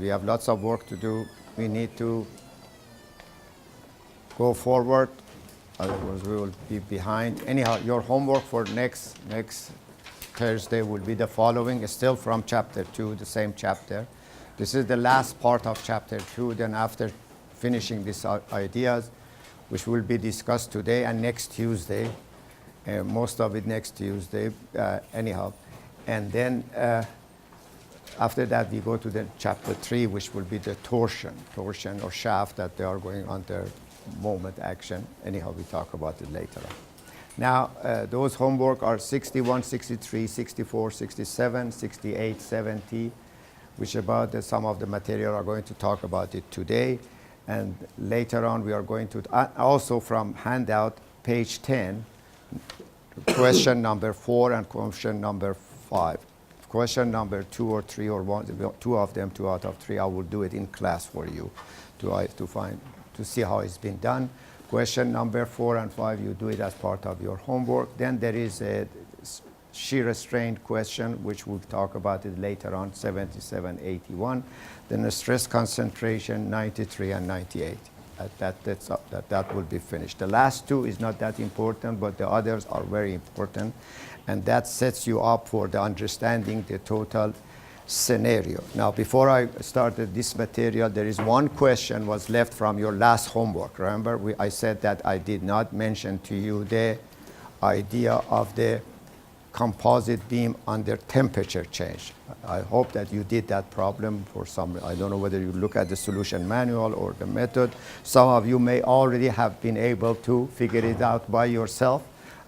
we have lots of work to do. We need to go forward, otherwise we will be behind. Anyhow, your homework for next Thursday will be the following. It's still from chapter 2, the same chapter. This is the last part of chapter 2. Then after finishing these ideas, which will be discussed today and next Tuesday, most of it next Tuesday, anyhow. And then after that, we go to the chapter 3, which will be the torsion or shaft that they are going under moment action. Anyhow, we talk about it later on. Now, those homework are 61, 63, 64, 67, 68, 70, which about some of the material are going to talk about it today. And later on, we are going to, also from handout, page 10, question number 4 and question number 5. Question number 2 or 3 or 1, 2 of them, 2 out of 3, I will do it in class for you to see how it's been done. Question number 4 and 5, you do it as part of your homework. Then there is a shear restraint question, which we'll talk about it later on, 77, 81. Then the stress concentration, 93 and 98. That will be finished. The last 2 is not that important, but the others are very important. And that sets you up for the understanding the total scenario. Now, before I started this material, there is one question was left from your last homework. Remember, I said that I did not mention to you the idea of the composite beam under temperature change. I hope that you did that problem for some, I don't know whether you look at the solution manual or the method. Some of you may already have been able to figure it out by yourself.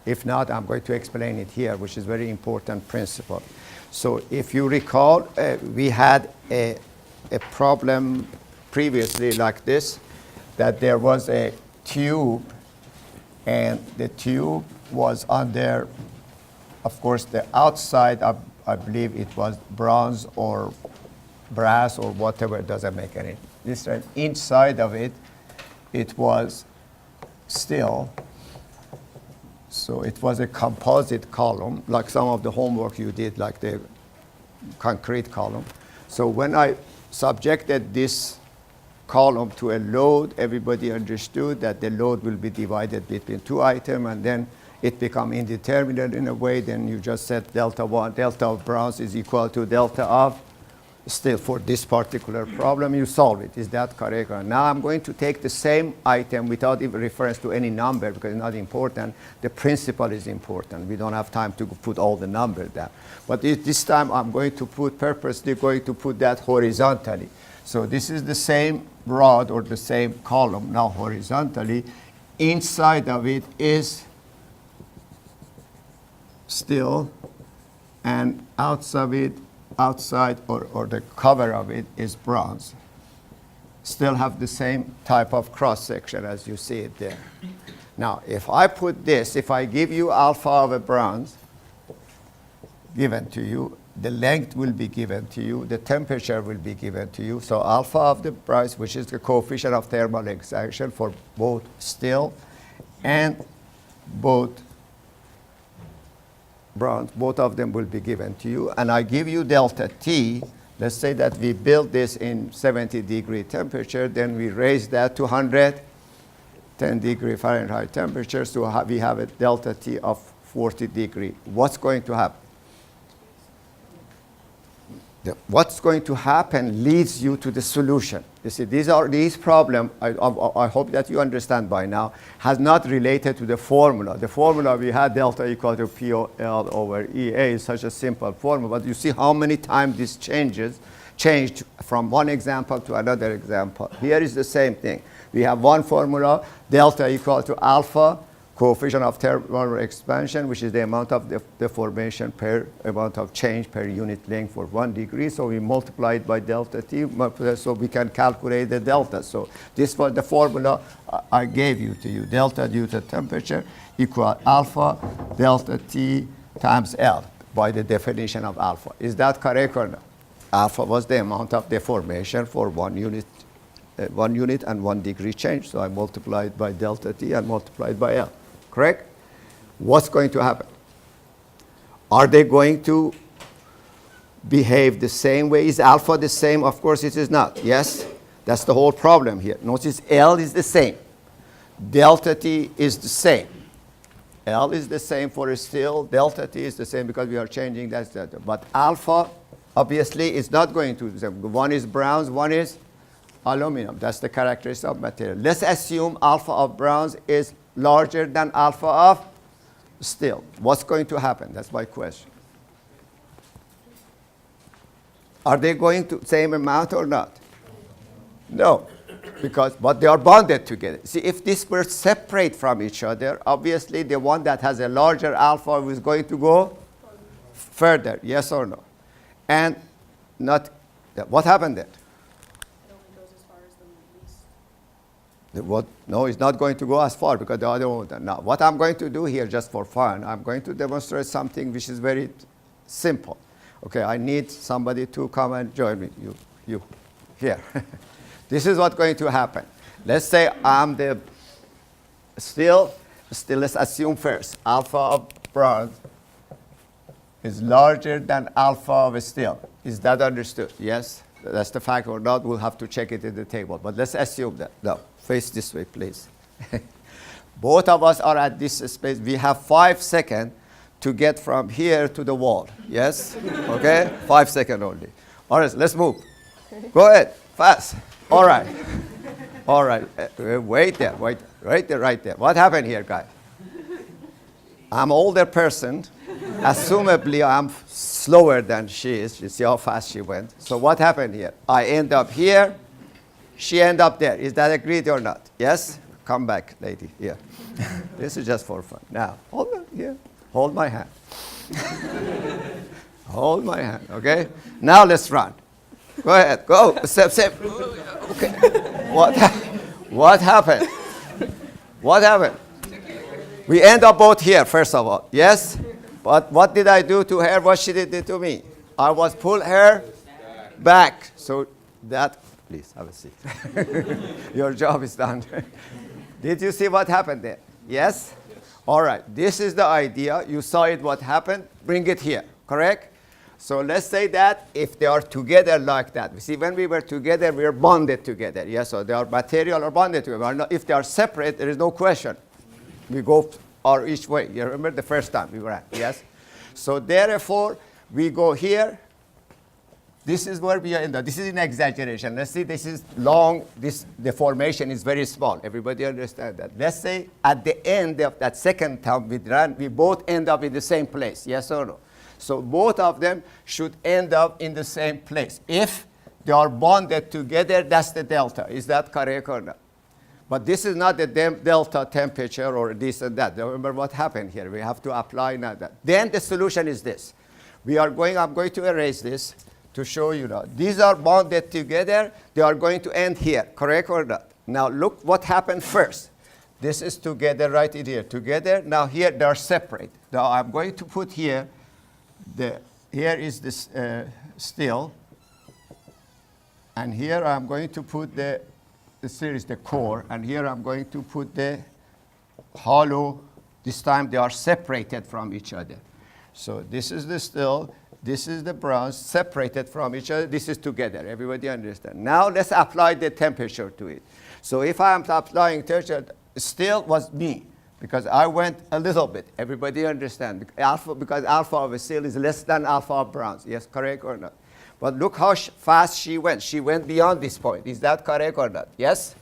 If not, I'm going to explain it here, which is a very important principle. So if you recall, we had a problem previously like this, that there was a tube, and the tube was under, of course, the outside, I believe it was bronze or brass or whatever, it doesn't make any difference. Inside of it, it was steel. So it was a composite column, like some of the homework you did, like the concrete column. So when I subjected this column to a load, everybody understood that the load will be divided between 2 items, and then it become indeterminate in a way. Then you just said delta 1, delta of bronze is equal to delta of steel. For this particular problem, you solve it. Is that correct? Now I'm going to take the same item without even reference to any number, because it's not important. The principle is important. We don't have time to put all the numbers down. But this time I'm going to purposely put that horizontally. So this is the same rod or the same column now horizontally. Inside of it is steel, and outside or the cover of it is bronze. Still have the same type of cross section as you see it there. Now, if I put this, if I give you alpha of a bronze given to you, the length will be given to you, the temperature will be given to you. So alpha of the bronze, which is the coefficient of thermal excitation for both steel and both bronze, both of them will be given to you. And I give you delta T. Let's say that we build this in 70-degree temperature, then we raise that to 110-degree Fahrenheit temperature, so we have a delta T of 40 degree. What's going to happen? What's going to happen leads you to the solution. You see, these problems, I hope that you understand by now, has not related to the formula. The formula we had delta equal to PL over EA is such a simple formula, but you see how many times this changed from one example to another example. Here is the same thing. We have one formula, delta equal to alpha, coefficient of thermal expansion, which is the amount of deformation per amount of change per unit length for 1 degree. So we multiply it by delta T, so we can calculate the delta. So this was the formula I gave you to you. Delta due to temperature equal alpha delta T times L by the definition of alpha. Is that correct or not? Alpha was the amount of deformation for 1 unit and 1 degree change. So I multiplied by delta T and multiplied by L. Correct? What's going to happen? Are they going to behave the same way. Is alpha the same? Of course it is not. Yes? That's the whole problem here. Notice L is the same. Delta T is the same. L is the same for still. Delta T is the same because we are changing that delta. But alpha, obviously, is not going to be the same. One is bronze, one is aluminum. That's the characteristic of material. Let's assume alpha of bronze is larger than alpha of steel. What's going to happen? That's my question. Are they going to same amount or not? No, but they are bonded together. See, if these were separate from each other, obviously the one that has a larger alpha is going to go further, yes or no? And not, what happened then? It only goes as far as the least. What? No, it's not going to go as far because the other one. Now, what I'm going to do here, just for fun, I'm going to demonstrate something which is very simple. Okay, I need somebody to come and join me. You, here. This is what's going to happen. Let's say I'm the still let's assume first alpha of bronze is larger than alpha of steel. Is that understood? Yes? That's the fact or not, we'll have to check it in the table. But let's assume that. No, face this way, please. Both of us are at this space. We have 5 seconds to get from here to the wall. Yes? Okay? 5 seconds only. All right, let's move. Go ahead, fast. All right. All right. Wait there. Wait. Right there, right there. What happened here, guys? I'm older person. Assumably, I'm slower than she is. You see how fast she went. So what happened here? I end up here. She end up there. Is that agreed or not? Yes? Come back, lady. Here. This is just for fun. Now, hold on here. Hold my hand. Hold my hand, okay? Now let's run. Go ahead, go. Step. Okay. What happened? What happened? We end up both here, first of all. Yes? But what did I do to her? What she did to me? I was pull her back. So that, please have a seat. Your job is done. Did you see what happened there? Yes? All right. This is the idea. You saw it, what happened. Bring it here, correct? So let's say that if they are together like that. See, when we were together, we are bonded together. Yes, so they are material or bonded together. If they are separate, there is no question. We go our each way. You remember the first time we were at, yes? So therefore, we go here. This is where we are in this is an exaggeration. Let's see, this is long. The formation is very small. Everybody understand that. Let's say at the end of that second time we run, we both end up in the same place. Yes or no? So both of them should end up in the same place. If they are bonded together, that's the delta. Is that correct or not? But this is not the delta temperature or this and that. Remember what happened here. We have to apply now that. Then the solution is this. I'm going to erase this to show you now. These are bonded together. They are going to end here. Correct or not? Now look what happened first. This is together right in here. Together. Now here they are separate. Now I'm going to put here. Here is this steel, and here I'm going to put the series, the core, and here I'm going to put the hollow. This time they are separated from each other. So this is the steel, this is the bronze, separated from each other. This is together. Everybody understand? Now let's apply the temperature to it. So if I'm applying temperature, steel was me. Because I went a little bit. Everybody understand? Because alpha of steel is less than alpha of bronze. Yes, correct or not? But look how fast she went. She went beyond this point. Is that correct or not? Yes?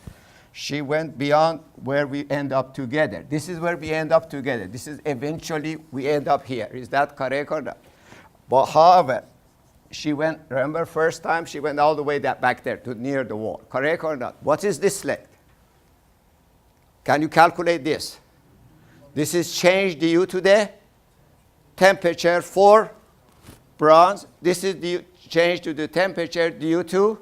She went beyond where we end up together. This is where we end up together. This is eventually we end up here. Is that correct or not? But however, she went, remember first time she went all the way back there to near the wall. Correct or not? What is this length? Can you calculate this? This is change due to the temperature for bronze. This is the change to the temperature due to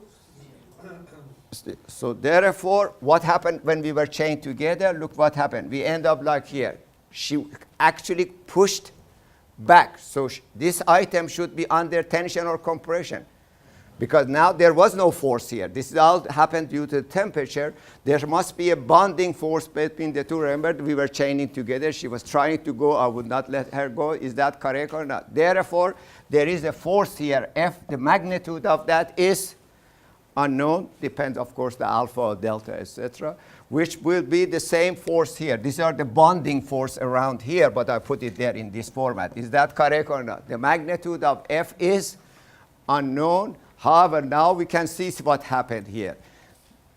steel. So therefore, what happened when we were chained together? Look what happened. We end up like here. She actually pushed back. So this item should be under tension or compression. Because now there was no force here. This all happened due to temperature. There must be a bonding force between the two. Remember, we were chaining together. She was trying to go. I would not let her go. Is that correct or not? Therefore, there is a force here. F, the magnitude of that is unknown. Depends, of course, the alpha or delta, etc., which will be the same force here. These are the bonding force around here, but I put it there in this format. Is that correct or not? The magnitude of F is unknown. However, now we can see what happened here.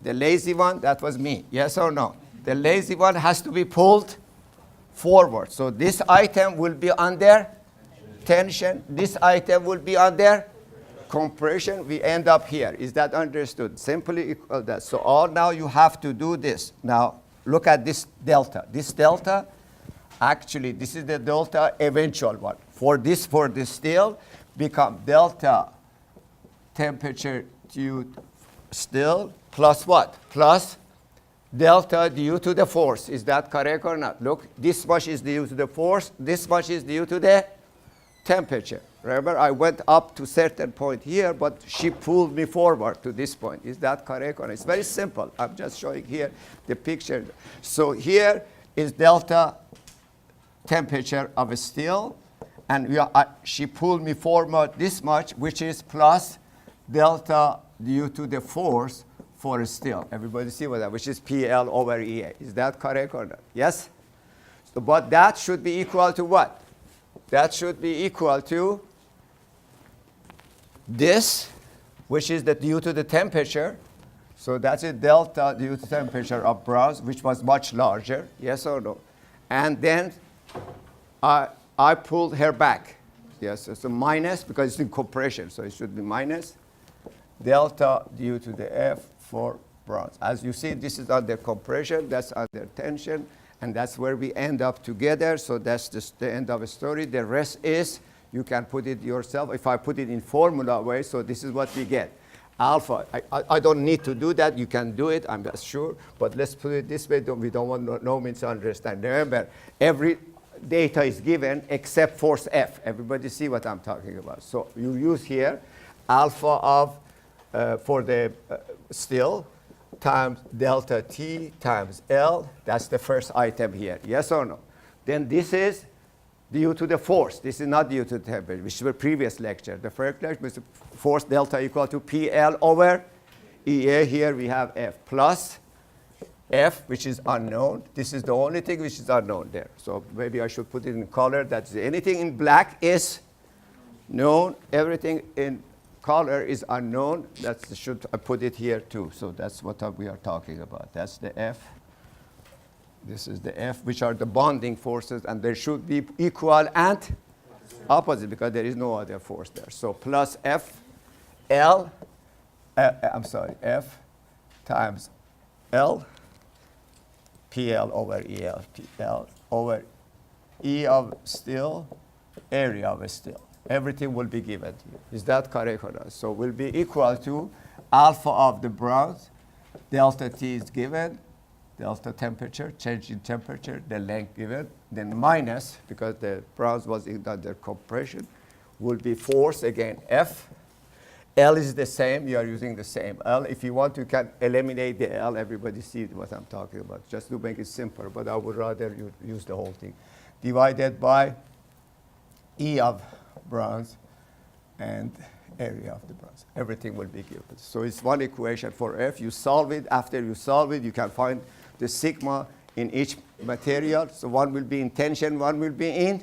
The lazy one, that was me, yes or no? The lazy one has to be pulled forward. So this item will be under tension. This item will be under compression. We end up here. Is that understood? Simply equal that. So all now you have to do this. Now look at this delta. This delta, actually, this is the delta eventual one. For this still become delta temperature due still plus what? Plus delta due to the force. Is that correct or not? Look, this much is due to the force. This much is due to the temperature. Remember, I went up to certain point here, but she pulled me forward to this point. Is that correct or not? It's very simple. I'm just showing here the picture. So here is delta temperature of a steel, and she pulled me forward this much, which is plus delta due to the force for a steel. Everybody see what that, which is PL over EA. Is that correct or not? Yes? So, but that should be equal to what? That should be equal to this, which is due to the temperature. So that's a delta due to temperature of bronze, which was much larger. Yes or no? And then I pulled her back. Yes, so minus, because it's in compression, so it should be minus delta due to the F for bronze. As you see, this is under compression, that's under tension, and that's where we end up together. So that's just the end of the story. The rest is, you can put it yourself. If I put it in formula way, so this is what we get. Alpha, I don't need to do that. You can do it, I'm not sure. But let's put it this way. We don't want no misunderstanding. Remember, every data is given except force F. Everybody see what I'm talking about. So you use here alpha of, for the steel, times delta T times L. That's the first item here. Yes or no? Then this is due to the force. This is not due to the temperature, which is the previous lecture. The first lecture was force delta equal to PL over EA. Here we have F plus F, which is unknown. This is the only thing which is unknown there. So maybe I should put it in color. That's anything in black is known. Everything in color is unknown. That should I put it here too. So that's what we are talking about. That's the F. This is the F, which are the bonding forces, and they should be equal and opposite because there is no other force there. So plus F L, F times L, PL over EL, PL over E of steel, area of a steel. Everything will be given to you. Is that correct or not? So will be equal to alpha of the bronze, delta T is given, delta temperature, change in temperature, the length given, then minus, because the bronze was under compression, will be force, again, F. L is the same, you are using the same L. If you want, you can eliminate the L. Everybody sees what I'm talking about, just to make it simpler, but I would rather you use the whole thing. Divided by E of bronze and area of the bronze. Everything will be given. So it's one equation for F. You solve it. After you solve it, you can find the sigma in each material. So one will be in tension, one will be in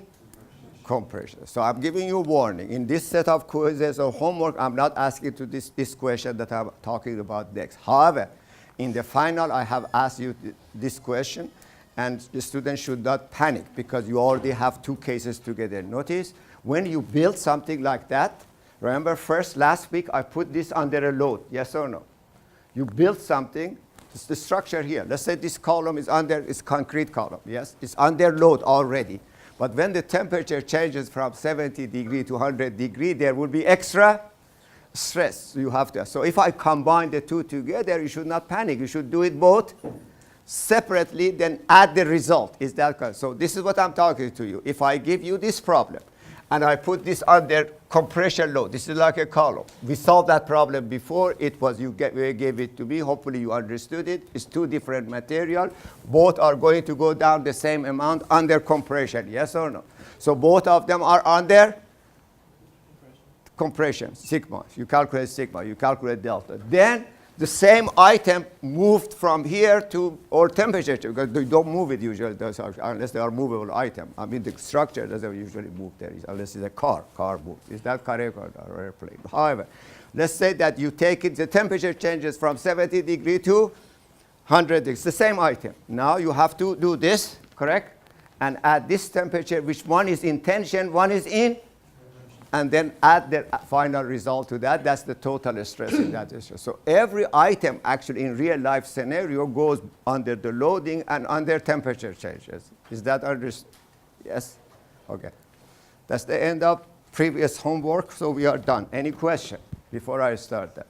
compression. So I'm giving you a warning. In this set of quizzes or homework, I'm not asking to this question that I'm talking about next. However, in the final, I have asked you this question, and the students should not panic because you already have two cases together. Notice, when you build something like that, remember last week I put this under a load, yes or no? You build something, it's the structure here. Let's say this column is it's concrete column, yes? It's under load already. But when the temperature changes from 70 degree to 100 degree, there will be extra stress. So you have to. So if I combine the two together, you should not panic. You should do it both separately, then add the result. Is that correct? So this is what I'm talking to you. If I give you this problem, and I put this under compression load. This is like a column. We solved that problem before. It was, you gave it to me. Hopefully you understood it. It's two different material. Both are going to go down the same amount under compression, yes or no? So both of them are under compression, sigma. You calculate sigma, you calculate delta. Then the same item moved from here to, or temperature, because they don't move it usually, unless they are movable item. I mean, the structure doesn't usually move there, unless it's a car moves. Is that correct, or airplane? However, let's say that you take it, the temperature changes from 70 degree to 100 degrees, the same item. Now you have to do this, correct? And add this temperature, which one is in tension, one is in, and then add the final result to that. That's the total stress in that issue. So every item actually in real life scenario goes under the loading and under temperature changes. Is that understood? Yes? Okay. That's the end of previous homework, so we are done. Any question before I start that?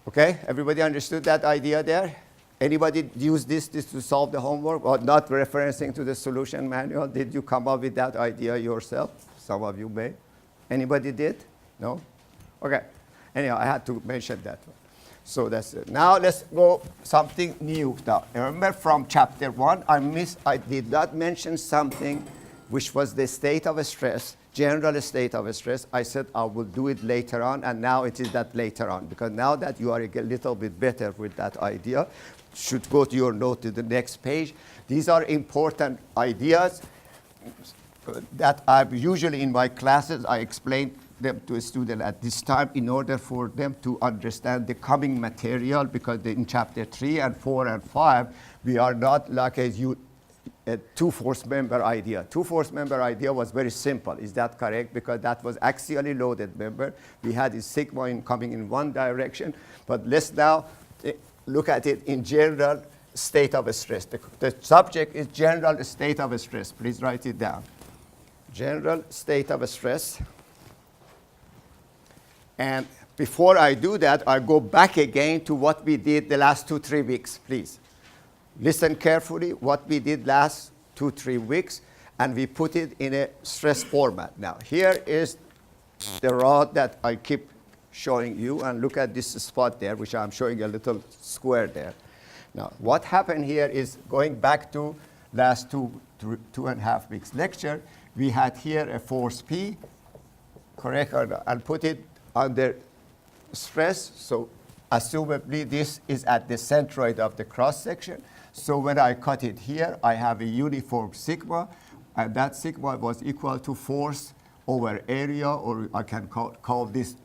Okay, everybody understood that idea there? Anybody use this to solve the homework, or not referencing to the solution manual? Did you come up with that idea yourself? Some of you may. Anybody did? No? Okay. Anyhow, I had to mention that one. So that's it. Now let's go something new now. Remember from chapter 1, I did not mention something which was the state of stress, general state of stress. I said I will do it later on, and now it is that later on. Because now that you are a little bit better with that idea, should go to your note to the next page. These are important ideas that I usually in my classes, I explain them to a student at this time in order for them to understand the coming material, because in chapter 3 and 4 and 5, we are not like a two-force member idea. Two-force member idea was very simple. Is that correct? Because that was axially loaded member. We had a sigma coming in one direction. But let's now look at it in general state of stress. The subject is general state of stress. Please write it down. General state of stress. And before I do that, I go back again to what we did the last 2-3 weeks, please. Listen carefully what we did last 2-3 weeks, and we put it in a stress format. Now, here is the rod that I keep showing you, and look at this spot there, which I'm showing a little square there. Now, what happened here is going back to last 2.5 weeks lecture, we had here a force P, correct, and put it under stress. So assumably this is at the centroid of the cross section. So when I cut it here, I have a uniform sigma, and that sigma was equal to force over area, or I can call this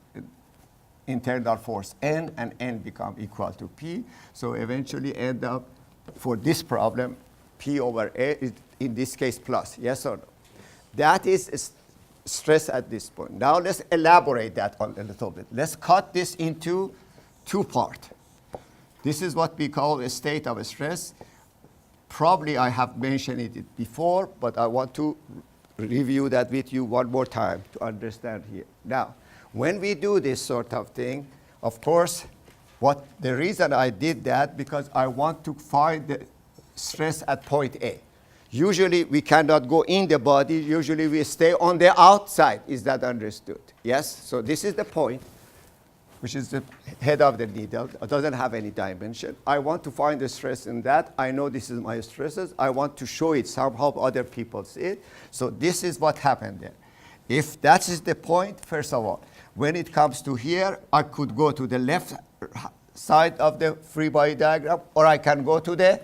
internal force N, and N become equal to P. So eventually end up, for this problem, P over A is in this case plus, yes or no? That is stress at this point. Now let's elaborate that on a little bit. Let's cut this into two parts. This is what we call a state of stress. Probably I have mentioned it before, but I want to review that with you one more time to understand here. Now, when we do this sort of thing, of course, the reason I did that, because I want to find the stress at point A. Usually we cannot go in the body. Usually we stay on the outside. Is that understood? Yes? So this is the point, which is the head of the needle. It doesn't have any dimension. I want to find the stress in that. I know this is my stresses. I want to show it somehow, other people see it. So this is what happened there. If that is the point, first of all, when it comes to here, I could go to the left side of the free body diagram, or I can go to the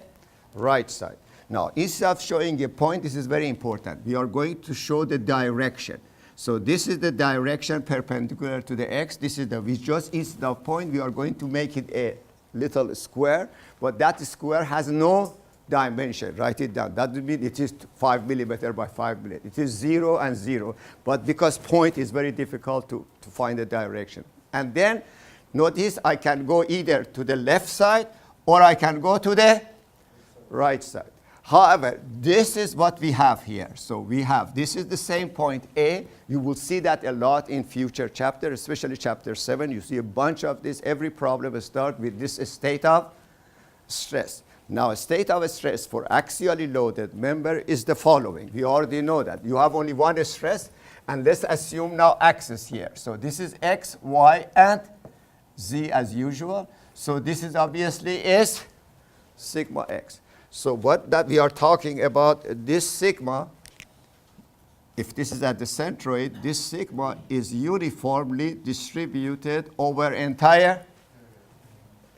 right side. Now, instead of showing a point, this is very important. We are going to show the direction. So this is the direction perpendicular to the x. This is we just instead of point, we are going to make it a little square, but that square has no dimension. Write it down. That would mean it is 5 millimeter by 5 millimeter. It is 0 and 0, but because point is very difficult to find the direction. And then notice I can go either to the left side or I can go to the right side. However, this is what we have here. So we have, this is the same point A. You will see that a lot in future chapters, especially chapter 7. You see a bunch of this. Every problem starts with this state of stress. Now, a state of stress for axially loaded member is the following. We already know that. You have only one stress, and let's assume now axis here. So this is x, y, and z as usual. So this is obviously is sigma x. So what that we are talking about, this sigma, if this is at the centroid, this sigma is uniformly distributed over entire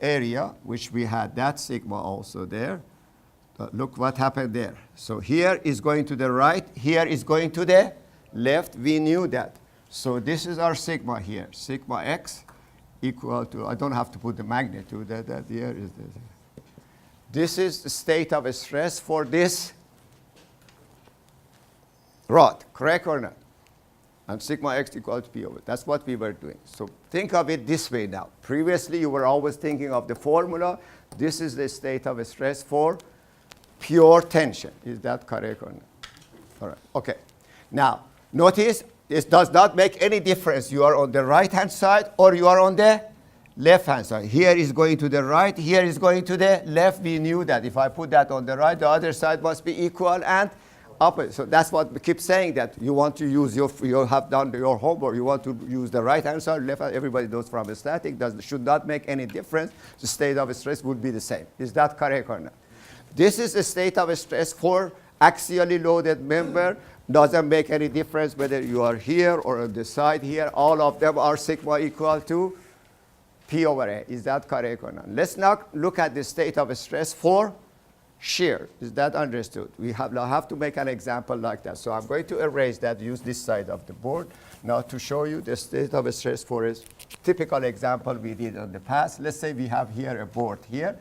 area, which we had that sigma also there. Look what happened there. So here is going to the right, here is going to the left. We knew that. So this is our sigma here. Sigma x equal to, I don't have to put the magnitude, that here is this is the state of stress for this rod, correct or not? And sigma x equal to p over. That's what we were doing. So think of it this way now. Previously, you were always thinking of the formula. This is the state of stress for pure tension. Is that correct or not? All right. Okay. Now, notice this does not make any difference. You are on the right-hand side or you are on the left-hand side. Here is going to the right. Here is going to the left. We knew that. If I put that on the right, the other side must be equal and opposite. So that's what we keep saying, that you want to use you have done your homework. You want to use the right-hand side, left hand. Everybody knows from static. Should not make any difference. The state of stress would be the same. Is that correct or not? This is a state of stress for axially loaded member. Doesn't make any difference whether you are here or on the side here. All of them are sigma equal to P over A. Is that correct or not? Let's now look at the state of stress for shear. Is that understood? We have to make an example like that. So I'm going to erase that, use this side of the board. Now to show you the state of stress for a typical example we did in the past. Let's say we have here a board here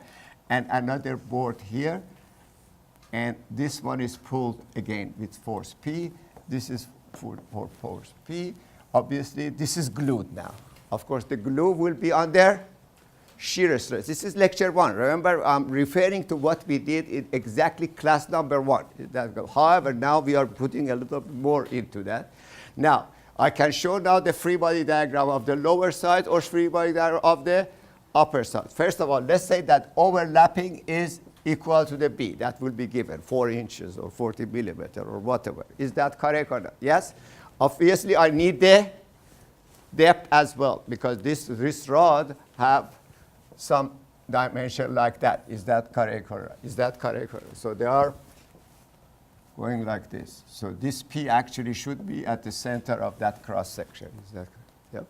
and another board here. And this one is pulled again with force P. This is for force P. Obviously, this is glued now. Of course, the glue will be under shear stress. This is lecture 1. Remember, I'm referring to what we did in exactly class number 1. However, now we are putting a little bit more into that. Now, I can show now the free body diagram of the lower side or free body diagram of the upper side. First of all, let's say that overlapping is equal to the B. That will be given 4 inches or 40 millimeter or whatever. Is that correct or not? Yes? Obviously, I need the depth as well because this rod have some dimension like that. Is that correct or not? Is that correct or not? So they are going like this. So this P actually should be at the center of that cross section. Is that correct? Yep.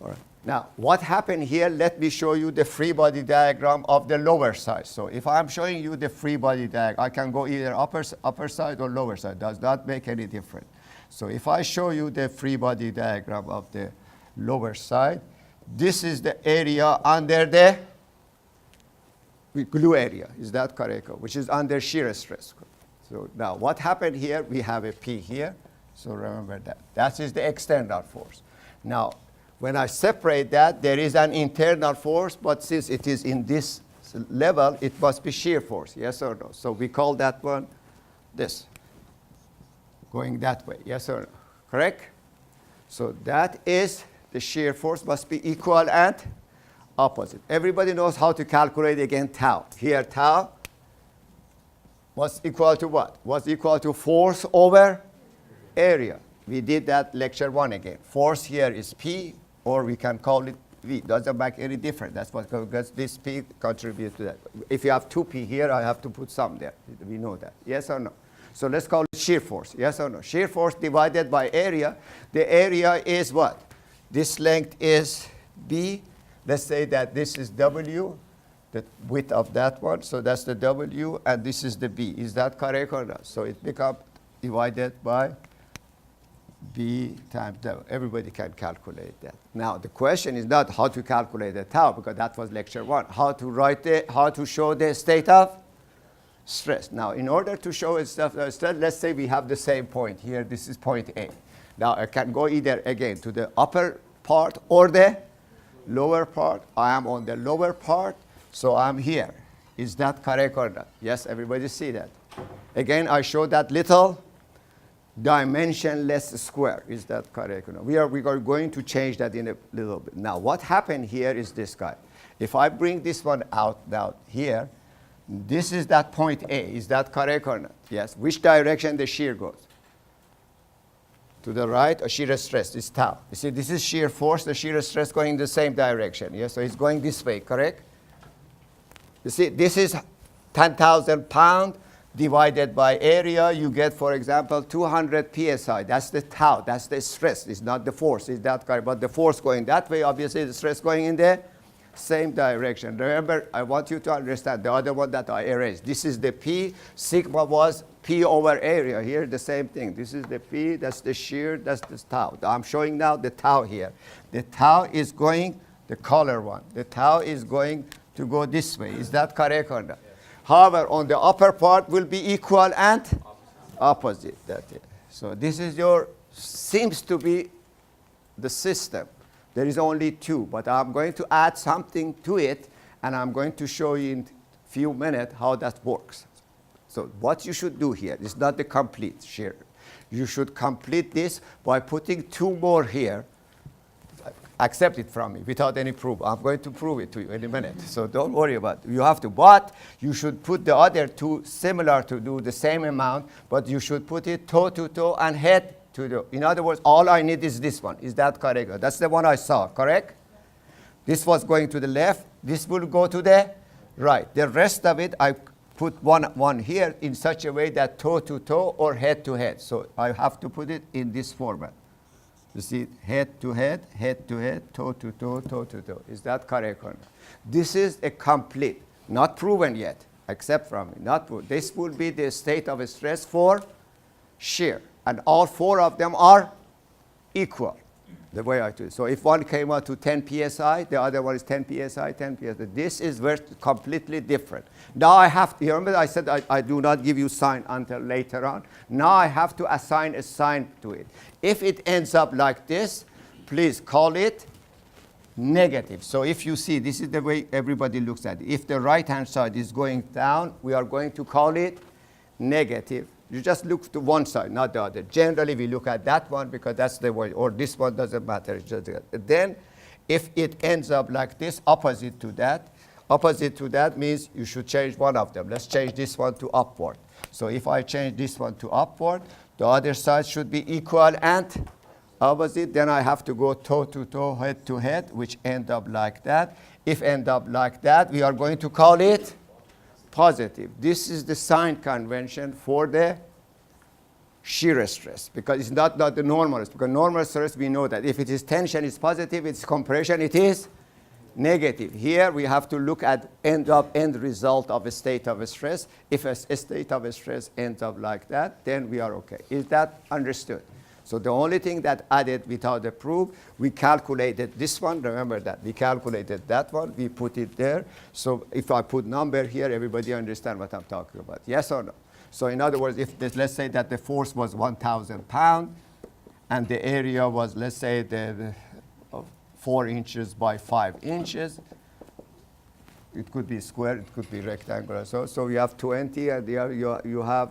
All right. Now, what happened here? Let me show you the free body diagram of the lower side. So if I'm showing you the free body diagram, I can go either upper side or lower side. Does not make any difference. So if I show you the free body diagram of the lower side, this is the area under the glue area. Is that correct? Which is under shear stress. So now what happened here? We have a P here. So remember that. That is the external force. Now, when I separate that, there is an internal force, but since it is in this level, it must be shear force. Yes or no? So we call that one this. Going that way. Yes or no? Correct? So that is the shear force must be equal and opposite. Everybody knows how to calculate again tau. Here tau was equal to what? Was equal to force over area. We did that lecture 1 again. Force here is P, or we can call it V. Doesn't make any difference. That's what, because this P contributes to that. If you have 2P here, I have to put some there. We know that. Yes or no? So let's call it shear force. Yes or no? Shear force divided by area. The area is what? This length is B. Let's say that this is W, the width of that one. So that's the W, and this is the B. Is that correct or not? So it becomes divided by B times W. Everybody can calculate that. Now, the question is not how to calculate the tau, because that was lecture 1. How to show the state of stress. Now, in order to show a state of stress, let's say we have the same point here. This is point A. Now, I can go either, again, to the upper part or the lower part. I am on the lower part, so I'm here. Is that correct or not? Yes, everybody see that. Again, I show that little dimensionless square. Is that correct or not? We are going to change that in a little bit. Now, what happened here is this guy. If I bring this one out now here, This is that point A. Is that correct or not? Yes. Which direction the shear goes? To the right, or shear stress is tau. You see, this is shear force, the shear stress going in the same direction. Yes, so it's going this way, correct? You see, this is 10,000 pounds divided by area. You get, for example, 200 psi. That's the tau. That's the stress. It's not the force. Is that correct? But the force going that way, obviously, the stress going in the same direction. Remember, I want you to understand the other one that I erased. This is the P. Sigma was P over area. Here, the same thing. This is the P. That's the shear. That's the tau. I'm showing now the tau here. The tau is going, the color one. The tau is going to go this way. Is that correct or not? Yes. However, on the upper part will be equal and opposite. That is. So this is your, seems to be the system. There is only two, but I'm going to add something to it, and I'm going to show you in a few minutes how that works. So what you should do here is not the complete shear. You should complete this by putting two more here. Accept it from me without any proof. I'm going to prove it to you in a minute, so don't worry about it. You have to, but you should put the other two similar to do the same amount, but you should put it toe to toe and head to the, in other words, all I need is this one. Is that correct? That's the one I saw, correct? This was going to the left. This will go to the right. The rest of it, I put one here in such a way that toe to toe or head to head. So I have to put it in this format. You see, head to head, toe to toe, toe to toe. Is that correct or not? This is a complete, not proven yet, except from me, not proven. This will be the state of stress for shear. And all four of them are equal, the way I do it. So if one came out to 10 psi, the other one is 10 psi, 10 psi. This is completely different. Now I have to, remember I said I do not give you sign until later on. Now I have to assign a sign to it. If it ends up like this, please call it negative. So if you see, this is the way everybody looks at it. If the right-hand side is going down, we are going to call it negative. You just look to one side, not the other. Generally, we look at that one because that's the way, or this one doesn't matter. It's just, then, if it ends up like this, opposite to that means you should change one of them. Let's change this one to upward. So if I change this one to upward, the other side should be equal and opposite. Then I have to go toe to toe, head to head, which end up like that. If end up like that, we are going to call it positive. This is the sign convention for the shear stress, because it's not the normal stress. Because normal stress, we know that if it is tension, it's positive. It's compression, it is negative. Here we have to look at end result of a state of stress. If a state of stress ends up like that, then we are okay. Is that understood? So the only thing that added without the proof, we calculated this one. Remember that. We calculated that one. We put it there. So if I put number here, everybody understand what I'm talking about. Yes or no? So in other words, if this, let's say that the force was 1,000 pounds, and the area was, let's say, the 4 inches by 5 inches. It could be square. It could be rectangular. So you have 20, and you have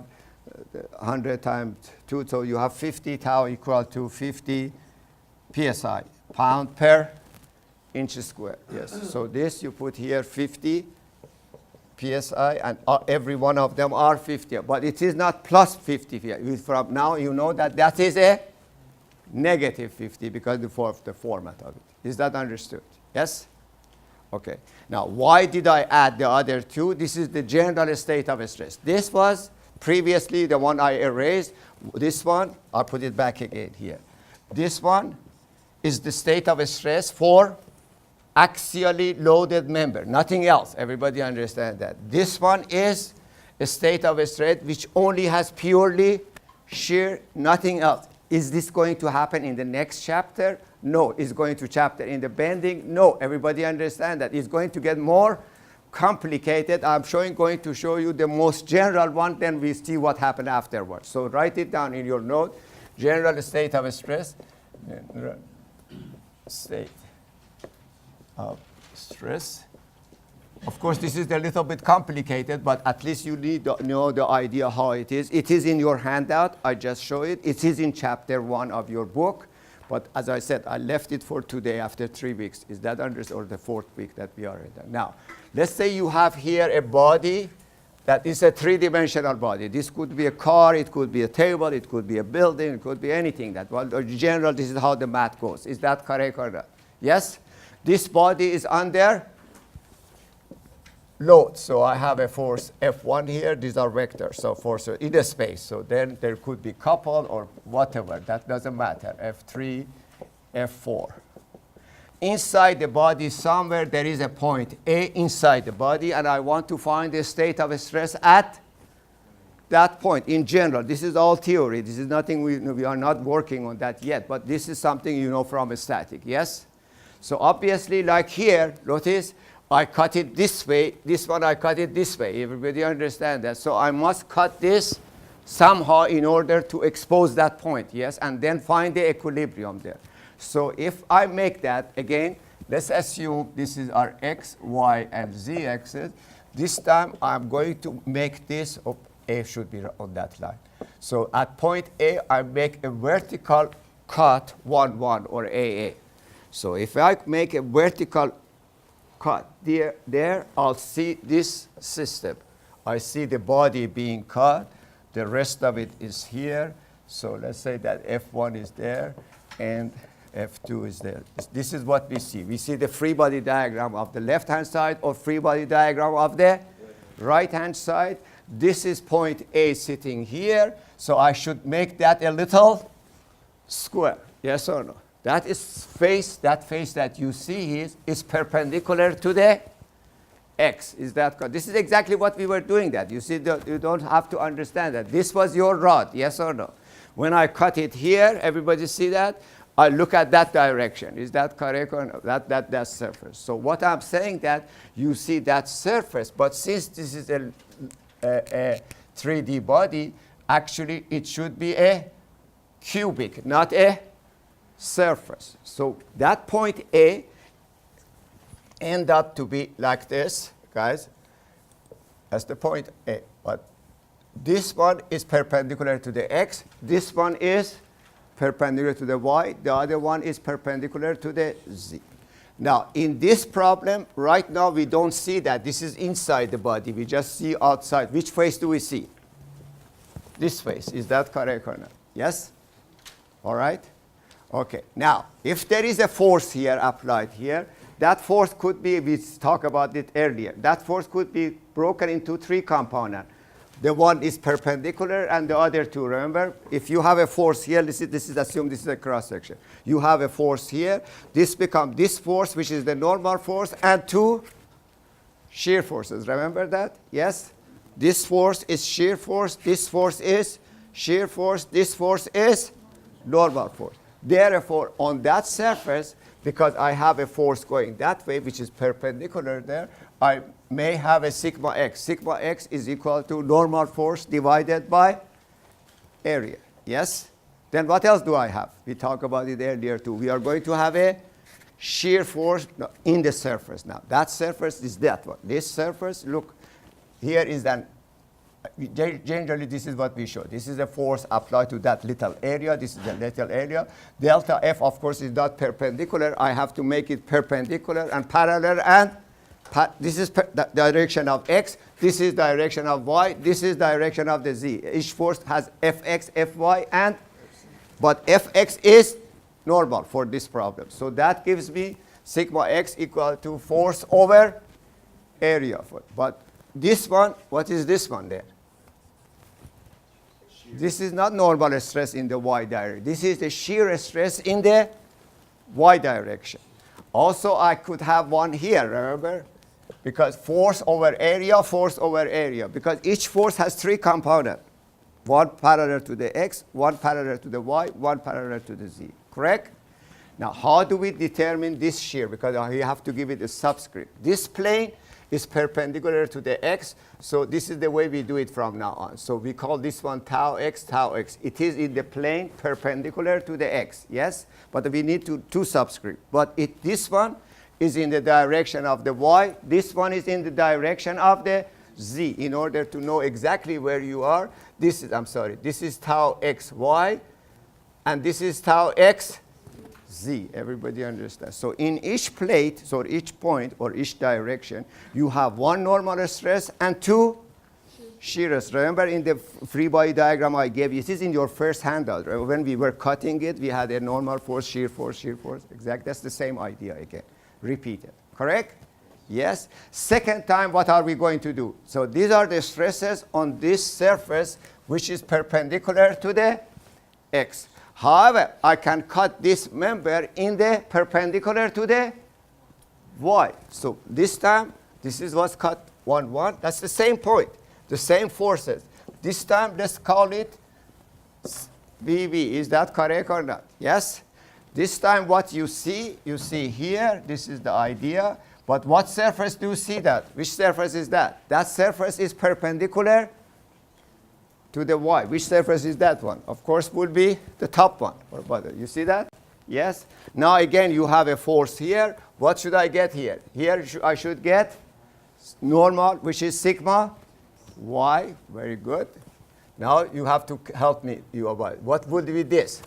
100 times 2, so you have 50 tau equal to 50 psi, pound per inch square. Yes. So this you put here 50 psi, and every one of them are 50. But it is not plus 50. From now you know that that is a negative 50 because of the format of it. Is that understood? Yes? Okay. Now, why did I add the other two? This is the general state of stress. This was previously the one I erased. This one, I'll put it back again here. This one is the state of stress for axially loaded member, nothing else. Everybody understand that. This one is a state of stress which only has purely shear, nothing else. Is this going to happen in the next chapter? No. Is going to chapter in the bending? No. Everybody understand that. It's going to get more complicated. I'm going to show you the most general one, then we see what happened afterwards. So write it down in your note. General state of stress. State of stress. Of course, this is a little bit complicated, but at least you need to know the idea how it is. It is in your handout. I just show it. It is in chapter 1 of your book. But as I said, I left it for today after 3 weeks. Is that understood? Or the 4th week that we are in? Now, let's say you have here a body that is a three-dimensional body. This could be a car, it could be a table, it could be a building, it could be anything. That, well, in general, this is how the math goes. Is that correct or not? Yes? This body is under load. So I have a force F1 here. These are vectors, so forces in a space. So then there could be couple or whatever. That doesn't matter. F3, F4. Inside the body somewhere there is a point A inside the body, and I want to find the state of stress at that point. In general, this is all theory. This is nothing, we are not working on that yet, but this is something you know from a static, yes? So obviously, like here, notice I cut it this way. This one I cut it this way. Everybody understand that? So I must cut this somehow in order to expose that point, yes? And then find the equilibrium there. So if I make that, again, let's assume this is our x, y, and z axis. This time I'm going to make this, oh, A should be on that line. So at point A, I make a vertical cut 1, 1, or AA. So if I make a vertical cut there, I'll see this system. I see the body being cut. The rest of it is here. So let's say that F1 is there, and F2 is there. This is what we see. We see the free body diagram of the left-hand side or free body diagram of the right-hand side. This is point A sitting here. So I should make that a little square. Yes or no? That is face, that face that you see is perpendicular to the x. Is that correct? This is exactly what we were doing that. You see, you don't have to understand that. This was your rod, yes or no? When I cut it here, everybody see that? I look at that direction. Is that correct or no? That surface. So what I'm saying that you see that surface, but since this is a 3D body, actually it should be a cubic, not a surface. So that point A end up to be like this, guys. That's the point A. But this one is perpendicular to the x. This one is perpendicular to the y. The other one is perpendicular to the z. Now, in this problem, right now we don't see that. This is inside the body. We just see outside. Which face do we see? This face. Is that correct or not? Yes? All right? Okay. Now, if there is a force here applied here, that force could be, we talked about it earlier, that force could be broken into three components. The one is perpendicular and the other two, remember? If you have a force here, this is assume this is a cross section. You have a force here. This becomes this force, which is the normal force, and two shear forces. Remember that? Yes? This force is shear force. This force is shear force. This force is normal force. Therefore, on that surface, because I have a force going that way, which is perpendicular there, I may have a sigma x. Sigma x is equal to normal force divided by area. Yes? Then what else do I have? We talked about it earlier too. We are going to have a shear force in the surface. Now, that surface is that one. This surface, look, here is an, generally this is what we show. This is a force applied to that little area. This is the little area. Delta F, of course, is not perpendicular. I have to make it perpendicular and parallel, and this is the direction of x. This is direction of y. This is direction of the z. Each force has Fx, Fy, and but Fx is normal for this problem. So that gives me sigma x equal to force over area. But this one, what is this one there? This is not normal stress in the y direction. This is the shear stress in the y direction. Also, I could have one here, remember? Because force over area, because each force has three components. One parallel to the x, one parallel to the y, one parallel to the z. Correct? Now, how do we determine this shear? Because you have to give it a subscript. This plane is perpendicular to the x, so this is the way we do it from now on. So we call this one tau x, tau x. It is in the plane perpendicular to the x, yes? But we need two subscript. But this one is in the direction of the y. This one is in the direction of the z. In order to know exactly where you are, this is tau x y, and this is tau x z. Everybody understands? So in each plate, so each point or each direction, you have one normal stress and two shear stress. Remember in the free body diagram I gave you, it is in your first handout. Right? When we were cutting it, we had a normal force, shear force, shear force. Exactly. That's the same idea again. Repeated. Correct? Yes. Second time, what are we going to do? So these are the stresses on this surface, which is perpendicular to the x. However, I can cut this member in the perpendicular to the y. So this time, this is what's cut 1, 1. That's the same point, the same forces. This time, let's call it VB. Is that correct or not? Yes? This time, what you see here, this is the idea. But what surface do you see that? Which surface is that? That surface is perpendicular to the y. Which surface is that one? Of course, would be the top one. You see that? Yes? Now, again, you have a force here. What should I get here? Here, I should get normal, which is sigma y. Very good. Now, you have to help me. What would be this?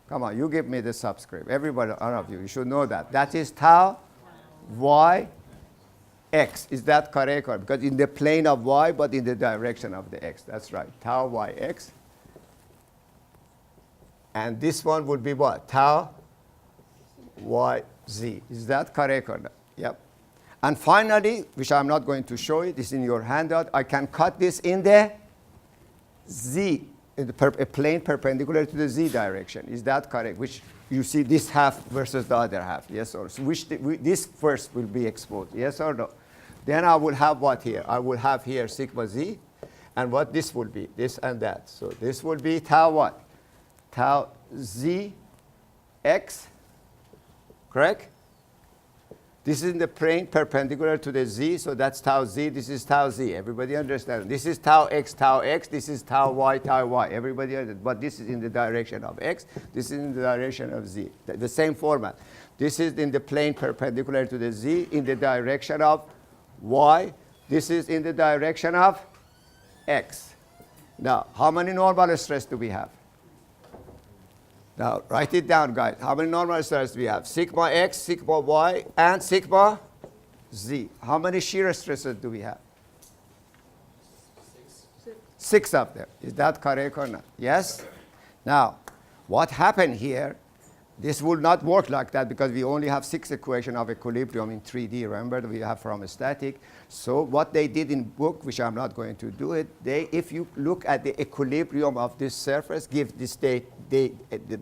Come on, you give me the subscript. Everybody, all of you should know that. That is tau y x. Is that correct? Because in the plane of y, but in the direction of the x. That's right. Tau y x. And this one would be what? Tau y z. Is that correct or not? Yep. And finally, which I'm not going to show you, this is in your handout, I can cut this in the z, in the a plane perpendicular to the z direction. Is that correct? Which you see this half versus the other half. Yes or no? So this first will be exposed. Yes or no? Then I will have what here? I will have here sigma z. And what this will be? This and that. So this will be tau what? Tau z x. Correct? This is in the plane perpendicular to the z, so that's tau z. This is tau z. Everybody understand? This is tau x, tau x. This is tau y, tau y. Everybody understand? But this is in the direction of x. This is in the direction of z. The same format. This is in the plane perpendicular to the z, in the direction of y. This is in the direction of x. Now, how many normal stress do we have? Now, write it down, guys. How many normal stresses do we have? Sigma x, sigma y, and sigma z. How many shear stresses do we have? 6 of them. Is that correct or not? Yes? Now, what happened here, this will not work like that because we only have 6 equations of equilibrium in 3D. Remember, we have from a static. So what they did in book, which I'm not going to do it, if you look at the equilibrium of this surface, give this the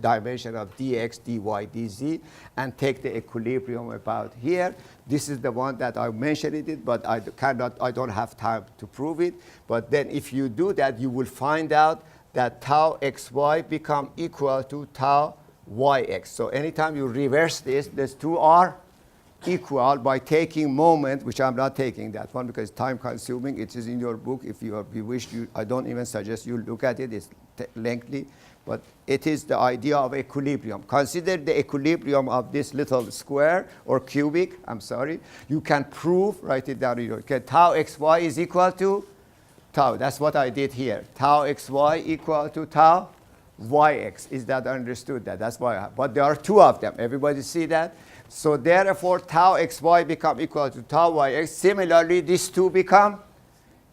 dimension of dx, dy, dz, and take the equilibrium about here. This is the one that I mentioned it, but I don't have time to prove it. But then if you do that, you will find out that tau xy become equal to tau yx. So anytime you reverse this, these two are equal by taking moment, which I'm not taking that one because it's time consuming. It is in your book. If you wish, I don't even suggest you look at it. It's lengthy, but it is the idea of equilibrium. Consider the equilibrium of this little square or cubic. I'm sorry. You can prove, write it down. Okay, tau xy is equal to tau. That's what I did here. Tau xy equal to tau yx. Is that understood? That's why. But there are 2 of them. Everybody see that? So therefore, tau xy become equal to tau yx. Similarly, these 2 become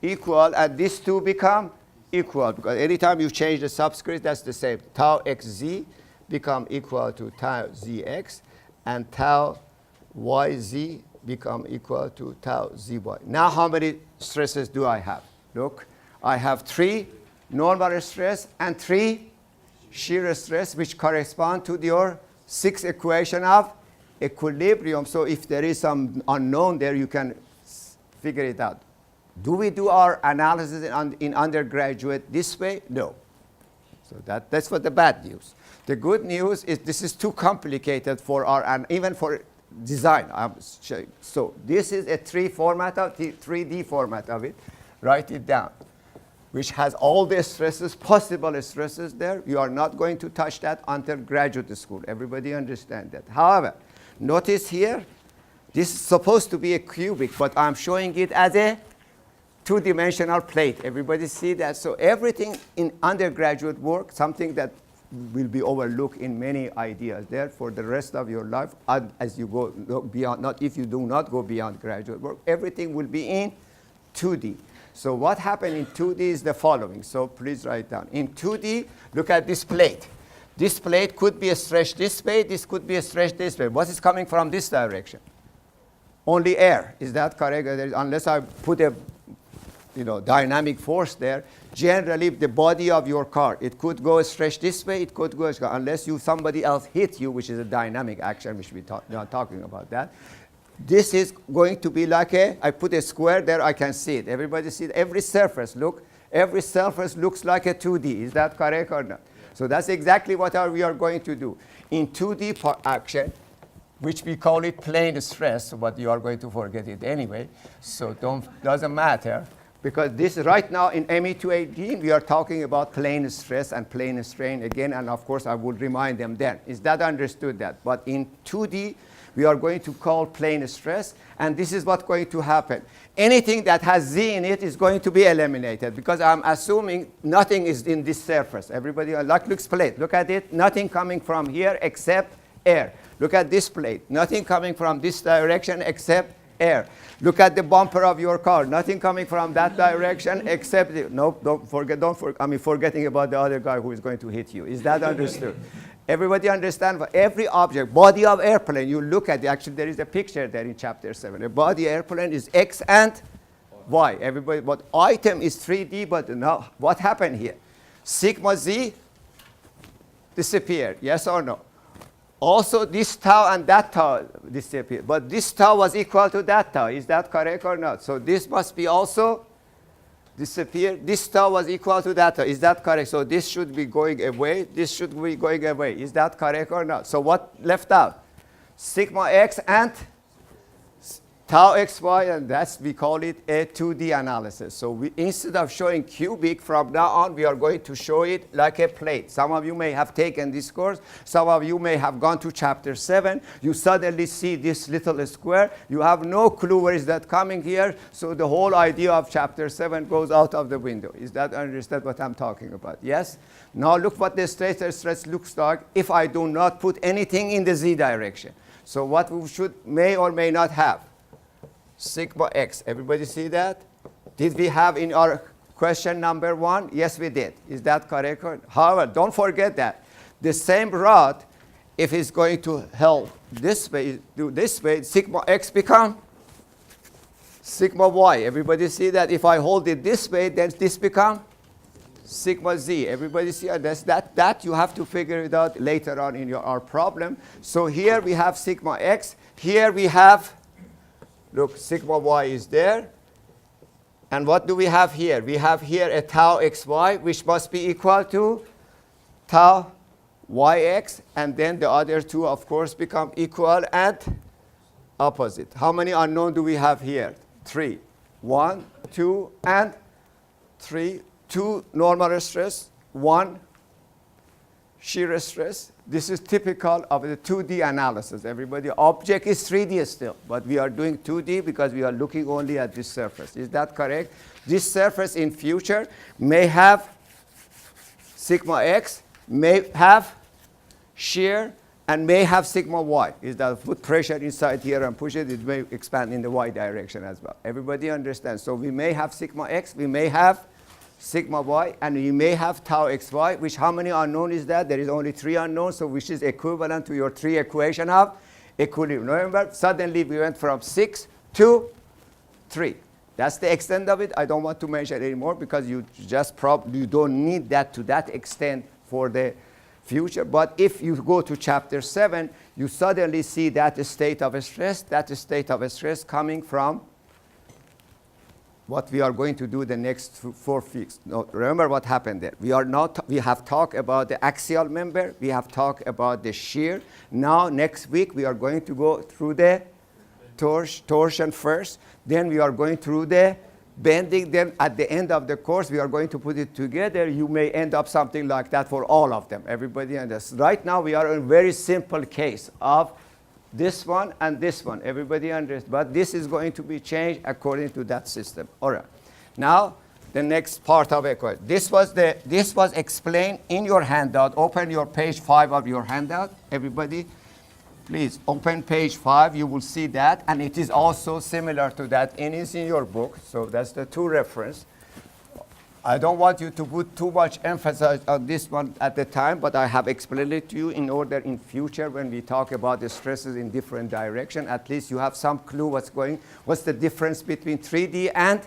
equal, and these 2 become equal. Because anytime you change the subscript, that's the same. Tau xz become equal to tau zx, and tau yz become equal to tau zy. Now, how many stresses do I have? Look, I have 3 normal stress and 3 shear stress, which correspond to your 6 equation of equilibrium. So if there is some unknown there, you can figure it out. Do we do our analysis in undergraduate this way? No. So that's what the bad news. The good news is this is too complicated for our, and even for design. So this is a 3D format of it. Write it down, which has all the stresses, possible stresses there. You are not going to touch that until graduate school. Everybody understand that. However, notice here, this is supposed to be a cubic, but I'm showing it as a 2-dimensional plate. Everybody see that? So everything in undergraduate work, something that will be overlooked in many ideas there for the rest of your life, as you go beyond, not if you do not go beyond graduate work, everything will be in 2D. So what happened in 2D is the following. So please write down. In 2D, look at this plate. This plate could be stretched this way. This could be stretched this way. What is coming from this direction? Only air. Is that correct? Unless I put a dynamic force there, generally the body of your car, it could go stretch this way, it could go, unless somebody else hit you, which is a dynamic action, which we're not talking about that. This is going to be like I put a square there, I can see it. Everybody see it? Every surface, look, every surface looks like a 2D. Is that correct or not? So that's exactly what we are going to do. In 2D action, which we call it plane stress, but you are going to forget it anyway, so doesn't matter. Because this right now in ME218, we are talking about plane stress and plane strain again, and of course I will remind them then. Is that understood that? But in 2D, we are going to call plane stress, and this is what's going to happen. Anything that has Z in it is going to be eliminated, because I'm assuming nothing is in this surface. Everybody, looks plate, look at it, nothing coming from here except air. Look at this plate, nothing coming from this direction except air. Look at the bumper of your car, nothing coming from that direction except, forgetting about the other guy who is going to hit you. Is that understood? Everybody understand? For every object, body of airplane, you look at it. Actually, there is a picture there in chapter 7. A body airplane is X and Y. Everybody, but item is 3D, but now what happened here? Sigma Z disappeared, yes or no? Also, this tau and that tau disappeared. But this tau was equal to that tau. Is that correct or not? So this must be also disappeared. This tau was equal to that tau. Is that correct? So this should be going away. This should be going away. Is that correct or not? So what left out? Sigma x and tau xy, and that's, we call it a 2D analysis. So instead of showing cubic, from now on, we are going to show it like a plate. Some of you may have taken this course. Some of you may have gone to chapter 7. You suddenly see this little square. You have no clue where is that coming here. So the whole idea of chapter 7 goes out of the window. Is that understood what I'm talking about? Yes? Now look what the stator stress looks like if I do not put anything in the Z direction. So what we may or may not have? Sigma x. Everybody see that? Did we have in our question number 1? Yes, we did. Is that correct? However, don't forget that the same rod, if it's going to help this way, do this way, sigma x become sigma y. Everybody see that? If I hold it this way, then this become sigma z. Everybody see that you have to figure it out later on in our problem. So here we have sigma x. Here we have, look, sigma y is there. And what do we have here? We have here a tau xy, which must be equal to tau yx. And then the other two, of course, become equal and opposite. How many unknown do we have here? 3. 1, 2, and 3. 2 normal stress, 1 shear stress. This is typical of the 2D analysis. Everybody, object is 3D still, but we are doing 2D because we are looking only at this surface. Is that correct? This surface in future may have sigma x, may have shear, and may have sigma y. Is that put pressure inside here and push it, it may expand in the y direction as well. Everybody understands? So we may have sigma x, we may have sigma y, and we may have tau xy, which how many unknown is that? There is only 3 unknowns, so which is equivalent to your 3 equation of equilibrium. Remember, suddenly we went from 6 to 3. That's the extent of it. I don't want to mention anymore because you just you don't need that to that extent for the future. But if you go to chapter 7, you suddenly see that state of stress coming from what we are going to do the next 4 weeks. Now, remember what happened there. We have talked about the axial member. We have talked about the shear. Now, next week, we are going to go through the torsion first. Then we are going through the bending. Then at the end of the course, we are going to put it together. You may end up something like that for all of them. Everybody understands. Right now, we are in a very simple case of this one and this one. Everybody understands. But this is going to be changed according to that system. All right. Now, the next part of equation. This was explained in your handout. Open your page 5 of your handout. Everybody, Please open page 5. You will see that. And it is also similar to that. And it's in your book. So that's the two reference. I don't want you to put too much emphasis on this one at the time, but I have explained it to you in order in future when we talk about the stresses in different direction, at least you have some clue what's the difference between 3D and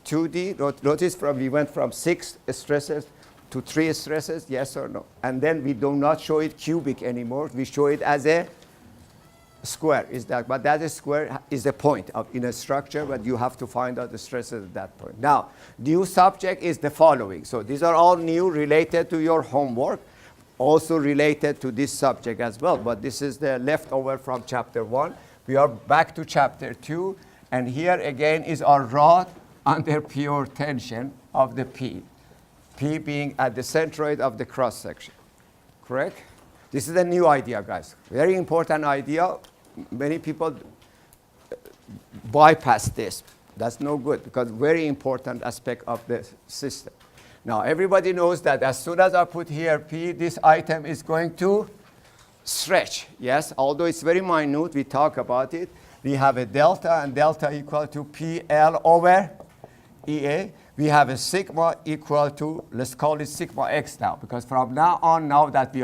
2D. Notice we went from 6 stresses to 3 stresses, yes or no? And then we do not show it cubic anymore. We show it as a square. But that is square is the point in a structure, but you have to find out the stresses at that point. Now, new subject is the following. So these are all new related to your homework, also related to this subject as well. But this is the leftover from chapter 1. We are back to chapter 2. And here again is our rod under pure tension of the P. P being at the centroid of the cross section. Correct? This is a new idea, guys. Very important idea. Many people bypass this. That's no good because very important aspect of the system. Now, everybody knows that as soon as I put here P, this item is going to stretch. Yes, although it's very minute, we talk about it. We have a delta, and delta equal to PL over EA. We have a sigma equal to, let's call it sigma x now, because from now on, now that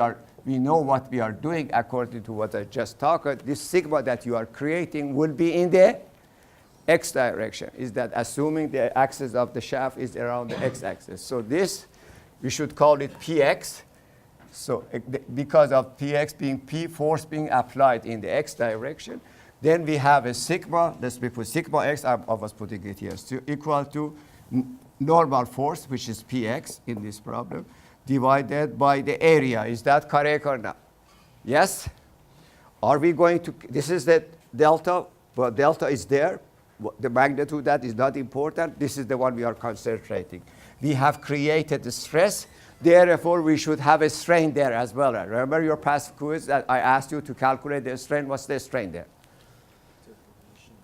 we know what we are doing according to what I just talked, this sigma that you are creating will be in the x direction. Is that assuming the axis of the shaft is around the x-axis. So this, we should call it Px. So because of Px being P, force being applied in the x direction, then we have a sigma, let's put sigma x, I was putting it here, so equal to normal force, which is Px in this problem, divided by the area. Is that correct or not? Yes? Are we going to, this is the delta, but delta is there. The magnitude of that is not important. This is the one we are concentrating. We have created the stress. Therefore, we should have a strain there as well. Remember your past quiz that I asked you to calculate the strain? What's the strain there?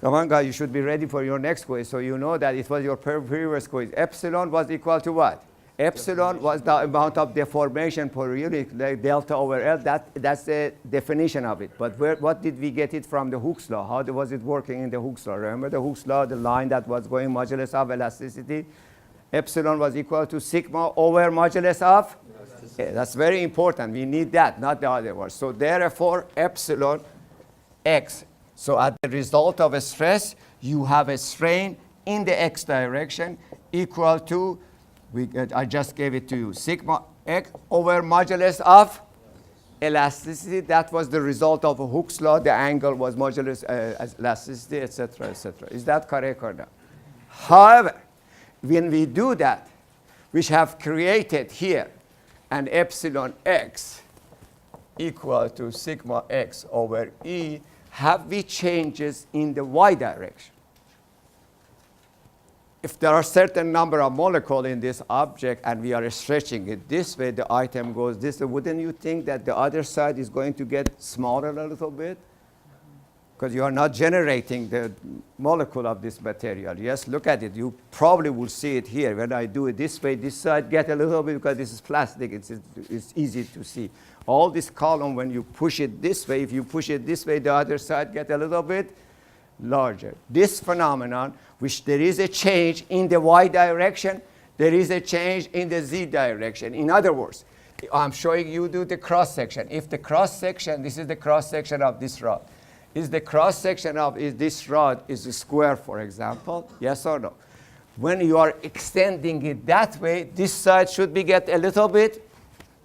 Come on, guys, you should be ready for your next quiz. So you know that it was your previous quiz. Epsilon was equal to what? Epsilon was the amount of deformation per unit, like delta over L. That's the definition of it. But what did we get it from the Hooke's law? How was it working in the Hooke's law? Remember the Hooke's law, the line that was going modulus of elasticity? Epsilon was equal to sigma over modulus of? Yeah, that's very important. We need that, not the other one. So therefore, epsilon x. So as the result of a stress, you have a strain in the x direction equal to, I just gave it to you, sigma x over modulus of elasticity. That was the result of a Hooke's law. The angle was modulus elasticity, etc., etc. Is that correct or not? However, when we do that, we have created here an epsilon x equal to sigma x over E, have we changes in the y direction? If there are certain number of molecules in this object and we are stretching it this way, the item goes this way, wouldn't you think that the other side is going to get smaller a little bit? Because you are not generating the molecule of this material. Yes, look at it. You probably will see it here. When I do it this way, this side get a little bit, because this is plastic, it's easy to see. All this column, when you push it this way, if you push it this way, the other side get a little bit larger. This phenomenon, which there is a change in the y direction, there is a change in the z direction. In other words, I'm showing you the cross section. If the cross section, this is the cross section of this rod. Is the cross section of this rod is a square, for example? Yes or no? When you are extending it that way, this side should be get a little bit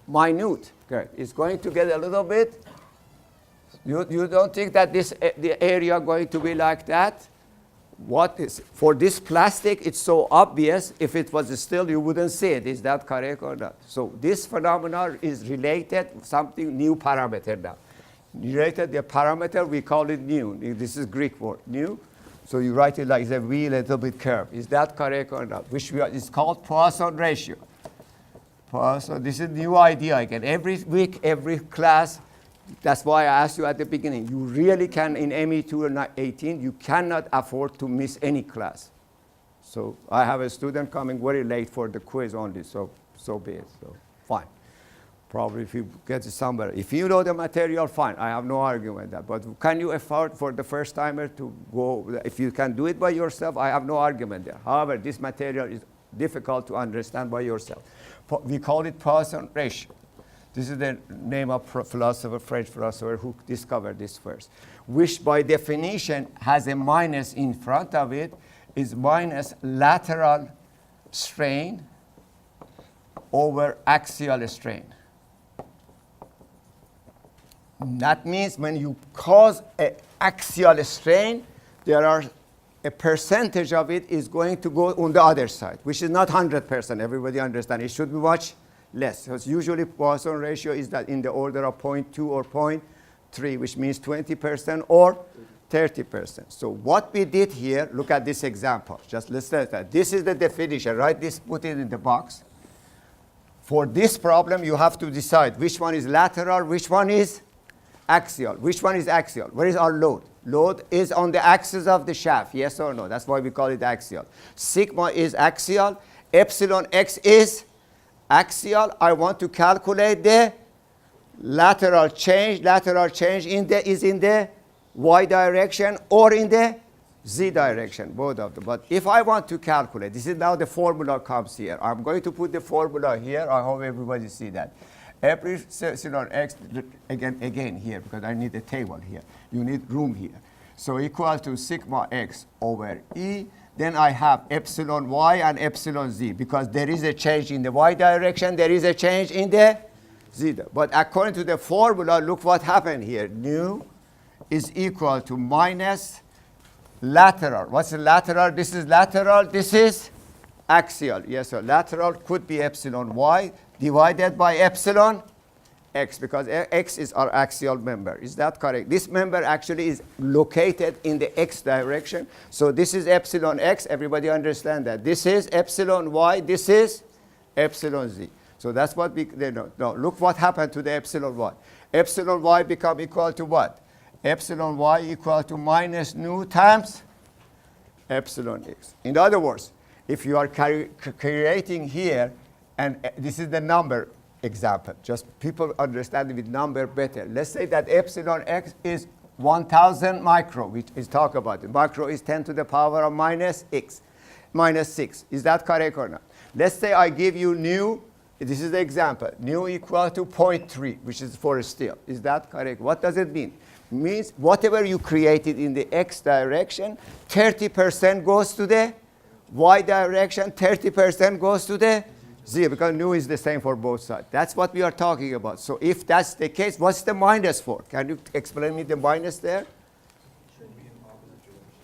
minute. Okay. It's going to get a little bit. You don't think that the area going to be like that? What is for this plastic? It's so obvious. If it was still, you wouldn't see it. Is that correct or not? So this phenomenon is related something new parameter now. Related the parameter, we call it nu. This is Greek word, nu. So you write it like the V, a little bit curved. Is that correct or not? Which is called Poisson ratio. Poisson, this is a new idea again. Every week, every class, that's why I asked you at the beginning. You really can, in ME 218, you cannot afford to miss any class. So I have a student coming very late for the quiz only, so be it. So fine. Probably if you get it somewhere. If you know the material, fine. I have no argument with that. But can you afford for the first timer to go? If you can do it by yourself, I have no argument there. However, this material is difficult to understand by yourself. We call it Poissons Ratio. This is the name of philosopher, French philosopher who discovered this first, which by definition has a minus in front of it, is minus lateral strain over axial strain. That means when you cause an axial strain, there are a percentage of it is going to go on the other side, which is not 100%. Everybody understands. It should be much less. Because usually Poisson ratio is that in the order of 0.2 or 0.3, which means 20% or 30%. So what we did here, look at this example. Just listen to that. This is the definition, right? This, put it in the box. For this problem, you have to decide which one is lateral, which one is axial. Which one is axial? Where is our load? Load is on the axis of the shaft, yes or no? That's why we call it axial. Sigma is axial. Epsilon x is axial. I want to calculate the lateral change. Lateral change is in the y direction or in the z direction, both of them. But if I want to calculate, this is now the formula comes here. I'm going to put the formula here. I hope everybody see that. Epsilon x, again here, because I need a table here. You need room here. So equal to sigma x over E. Then I have epsilon y and epsilon z. Because there is a change in the y direction, there is a change in the z. But according to the formula, look what happened here. Nu is equal to minus lateral. What's the lateral? This is lateral. This is axial. Yes, so lateral could be epsilon y divided by epsilon x, because x is our axial member. Is that correct? This member actually is located in the x direction. So this is epsilon x. Everybody understand that. This is epsilon y. This is epsilon z. So that's what we know. Now look what happened to the epsilon y. Epsilon y become equal to what? Epsilon y equal to minus nu times epsilon x. In other words, if you are creating here, and this is the number example, just people understand with number better. Let's say that epsilon x is 1,000 micro, which is talk about it. Micro is 10 to the power of minus 6. Is that correct or not? Let's say I give you nu, this is the example, nu equal to 0.3, which is for steel. Is that correct? What does it mean? Means whatever you created in the x direction, 30% goes to the y direction, 30% goes to the z, because nu is the same for both sides. That's what we are talking about. So if that's the case, what's the minus for? Can you explain me the minus there?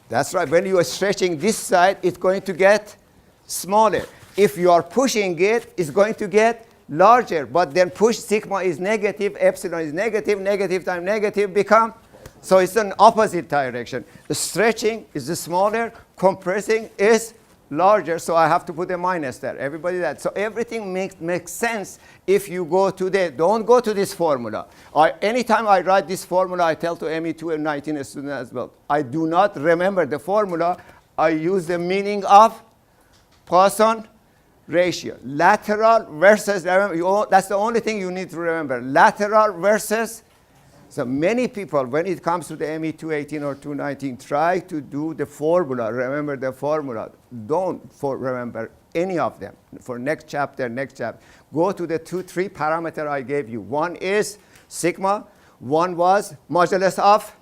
That's right. When you are stretching this side, it's going to get smaller. If you are pushing it, it's going to get larger. But then push sigma is negative, epsilon is negative, negative times negative become. So it's an opposite direction. The stretching is the smaller, compressing is larger, so I have to put a minus there. Everybody that. So everything makes sense if you go to don't go to this formula. Anytime I write this formula, I tell to ME2 and 19 students as well. I do not remember the formula. I use the meaning of Poisson ratio. Lateral versus, remember, that's the only thing you need to remember. Lateral versus. So many people, when it comes to the ME 218 or 219, try to do the formula, remember the formula. Don't remember any of them. For next chapter, go to the 3 parameter I gave you. One is sigma, one was modulus of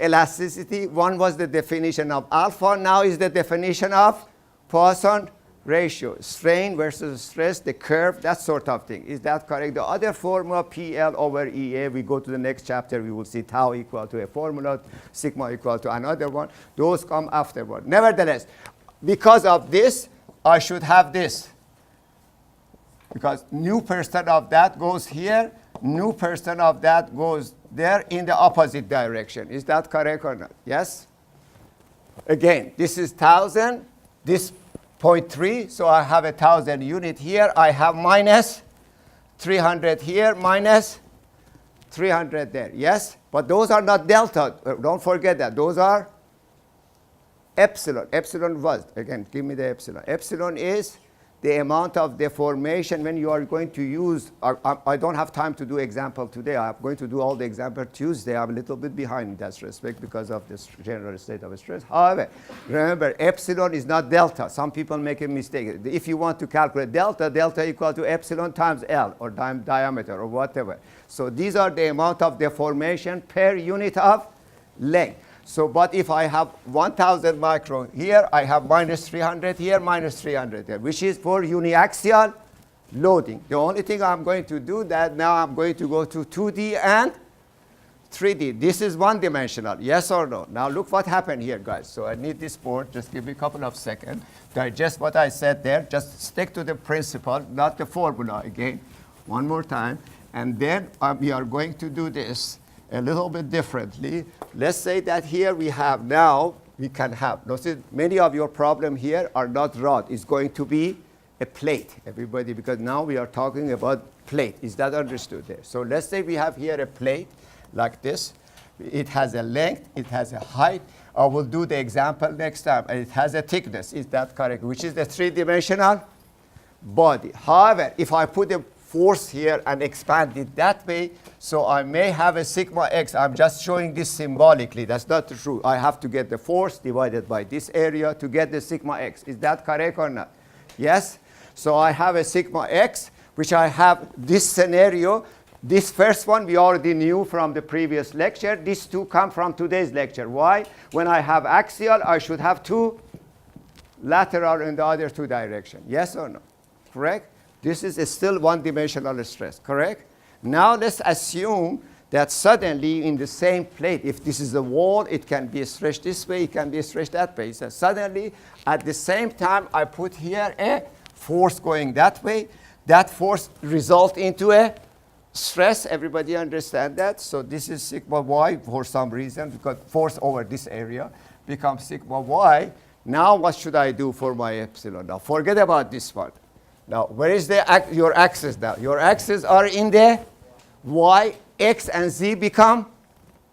elasticity, one was the definition of alpha, now is the definition of Poisson ratio, strain versus stress, the curve, that sort of thing. Is that correct? The other formula, PL over EA, we go to the next chapter, we will see tau equal to a formula, sigma equal to another one. Those come afterward. Nevertheless, because of this, I should have this. Because nu percent of that goes here, nu percent of that goes there in the opposite direction. Is that correct or not? Yes? Again, this is 1,000, this 0.3, so I have 1,000 unit here. I have minus 300 here, minus 300 there. Yes? But those are not delta. Don't forget that. Those are epsilon. Epsilon was. Again, give me the epsilon. Epsilon is the amount of deformation when you are going to use, I don't have time to do example today. I'm going to do all the example Tuesday. I'm a little bit behind in that respect because of this general state of stress. However, remember, epsilon is not delta. Some people make a mistake. If you want to calculate delta, delta equal to epsilon times L, or diameter, or whatever. So these are the amount of deformation per unit of length. So, but if I have 1,000 micron here, I have minus 300 here, minus 300 here, which is for uniaxial loading. The only thing I'm going to do that now, I'm going to go to 2D and 3D. This is one-dimensional, yes or no? Now look what happened here, guys. So I need this board. Just give me a couple of seconds. Digest what I said there. Just stick to the principle, not the formula again. One more time. And then we are going to do this a little bit differently. Let's say that here we have now, we can have, notice many of your problem here are not rod. It's going to be a plate, everybody, because now we are talking about plate. Is that understood there? So let's say we have here a plate like this. It has a length, it has a height. I will do the example next time. It has a thickness, is that correct? Which is the three-dimensional body. However, if I put a force here and expand it that way, so I may have a sigma x. I'm just showing this symbolically. That's not true. I have to get the force divided by this area to get the sigma x. Is that correct or not? Yes? So I have a sigma x, which I have this scenario. This first one we already knew from the previous lecture. These two come from today's lecture. Why? When I have axial, I should have two lateral in the other two directions. Yes or no? Correct? This is still one-dimensional stress, correct? Now let's assume that suddenly in the same plate, if this is a wall, it can be stretched this way, it can be stretched that way. So suddenly, at the same time, I put here a force going that way. That force results into a stress. Everybody understand that? So this is sigma y for some reason, because force over this area becomes sigma y. Now what should I do for my epsilon? Now forget about this one. Now, where is your axis now? Your axes are in the y, x, and z become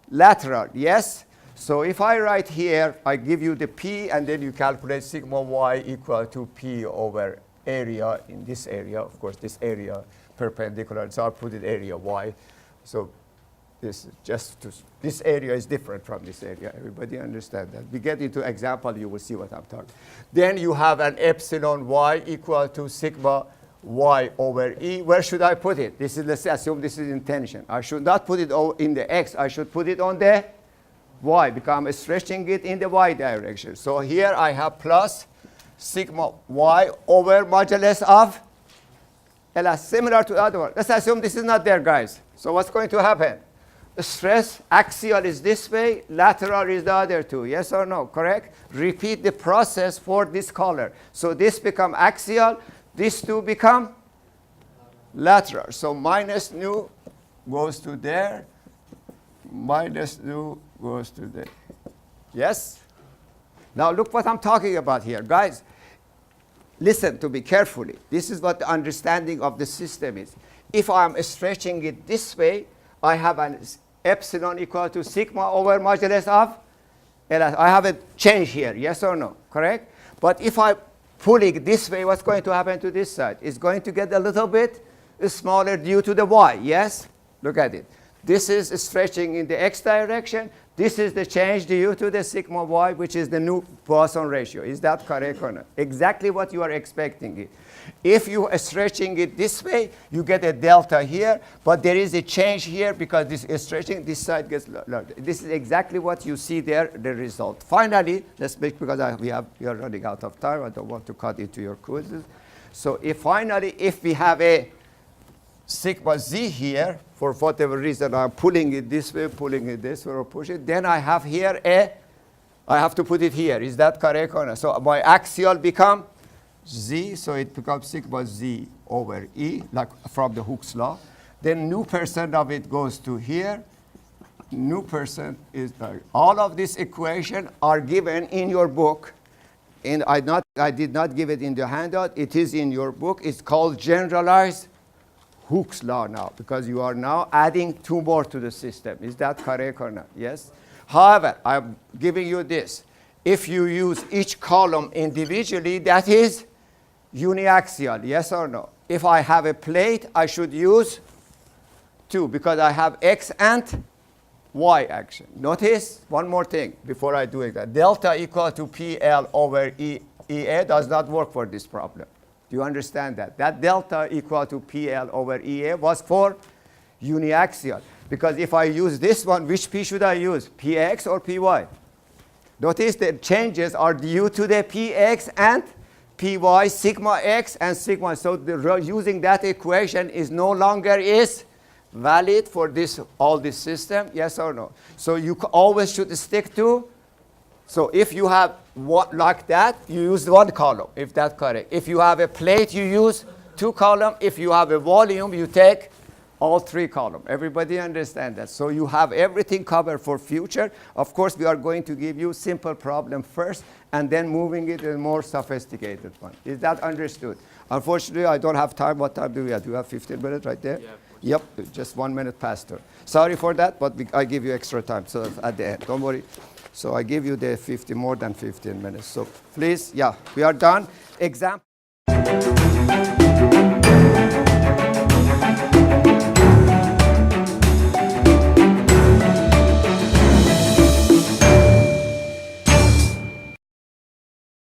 lateral, yes? So if I write here, I give you the p, and then you calculate sigma y equal to p over area in this area. Of course, this area perpendicular, so I'll put it area y. So this is this area is different from this area. Everybody understand that? We get into example, you will see what I'm talking. Then you have an epsilon y equal to sigma y over e. Where should I put it? This is, let's assume this is in tension. I should not put it in the x. I should put it on the y, because I'm stretching it in the y direction. So here I have plus sigma y over modulus of LS, similar to the other one. Let's assume this is not there, guys. So what's going to happen? The stress axial is this way, lateral is the other two. Yes or no? Correct? Repeat the process for this color. So this become axial, these two become lateral. So minus nu goes to there, minus nu goes to there. Yes? Now look what I'm talking about here. Guys, listen to me carefully. This is what the understanding of the system is. If I'm stretching it this way, I have an epsilon equal to sigma over modulus of LS. I have a change here, yes or no? Correct? But if I pull it this way, what's going to happen to this side? It's going to get a little bit smaller due to the y, yes? Look at it. This is stretching in the x direction. This is the change due to the sigma y, which is the new Poisson ratio. Is that correct or not? Exactly what you are expecting it. If you are stretching it this way, you get a delta here, but there is a change here because this is stretching, this side gets larger. This is exactly what you see there, the result. Finally, let's make, because we are running out of time, I don't want to cut into your quizzes. So if we have a sigma z here, for whatever reason, I'm pulling it this way, pulling it this way, or push it, then I have here I have to put it here. Is that correct or not? So my axial become z, so it becomes sigma z over e, like from the Hooke's law. Then nu percent of it goes to here. Nu percent is all of these equations are given in your book. And I did not give it in the handout. It is in your book. It's called generalized Hooke's law now, because you are now adding two more to the system. Is that correct or not? Yes? However, I'm giving you this. If you use each column individually, that is Uniaxial, yes or no? If I have a plate, I should use 2 because I have X and Y action. Notice one more thing before I do it. Delta equal to PL over EA does not work for this problem. Do you understand that? That delta equal to PL over EA was for uniaxial. Because if I use this one, which P should I use? PX or PY? Notice the changes are due to the PX and PY, sigma X and sigma. So using that equation is no longer is valid for all this system, yes or no? So you always should stick to. So if you have one like that, you use 1 column, if that's correct. If you have a plate, you use 2 columns. If you have a volume, you take all 3 columns. Everybody understand that? So you have everything covered for future. Of course, we are going to give you simple problem first, and then moving it to a more sophisticated one. Is that understood? Unfortunately, I don't have time. What time do we have? Do you have 15 minutes right there? Yeah. Yep, just 1 minute past her. Sorry for that, but I give you extra time. So at the end, don't worry. So I give you the more than 15 minutes. So please, yeah, we are done. Example.